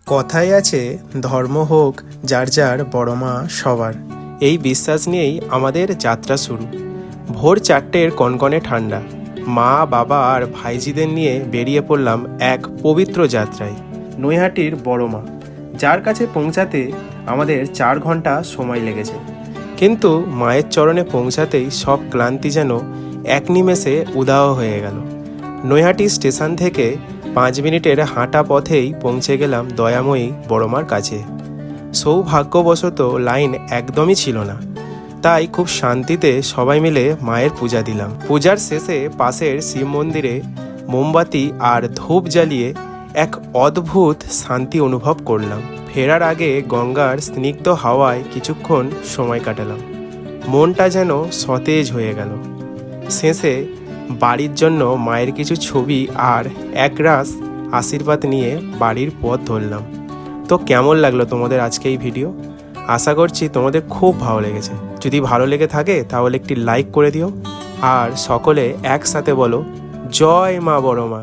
কথায় আছে ধর্ম হোক যার যার বড় মা সবার। এই বিশ্বাস নিয়েই আমাদের যাত্রা শুরু। ভোর 4টের কনকনে ঠান্ডা, মা বাবা আর ভাইজিদের নিয়ে বেরিয়ে পড়লাম এক পবিত্র যাত্রায়, নৈহাটির বড় মা, যার কাছে পৌঁছাতে আমাদের 4 ঘন্টা সময় লেগেছে। কিন্তু মায়ের চরণে পৌঁছাতেই সব ক্লান্তি যেন এক নিমেষে উধাও হয়ে গেল। নৈহাটি স্টেশন থেকে 5 মিনিটের হাঁটা পথেই পৌঁছে গেলাম দয়াময়ী বড়মার কাছে। সৌভাগ্যবশত লাইন একদমই ছিল না, তাই খুব শান্তিতে সবাই মিলে মায়ের পূজা দিলাম। পূজার শেষে পাশের শিব মন্দিরে মোমবাতি আর ধূপ জ্বালিয়ে এক অদ্ভুত শান্তি অনুভব করলাম। ফেরার আগে গঙ্গার স্নিগ্ধ হাওয়ায় কিছুক্ষণ সময় কাটালাম। মনটা যেন সতেজ হয়ে গেল। শেষে বাড়ির জন্য মায়ের কিছু ছবি আর একরাশ আশীর্বাদ নিয়ে বাড়ির পথ ধরলাম। তো কেমন লাগলো তোমাদের আজকে এই ভিডিও? আশা করছি তোমাদের খুব ভালো লেগেছে। যদি ভালো লেগে থাকে তাহলে একটি লাইক করে দিও, আর সকলে একসাথে বলো জয় মা বড় মা।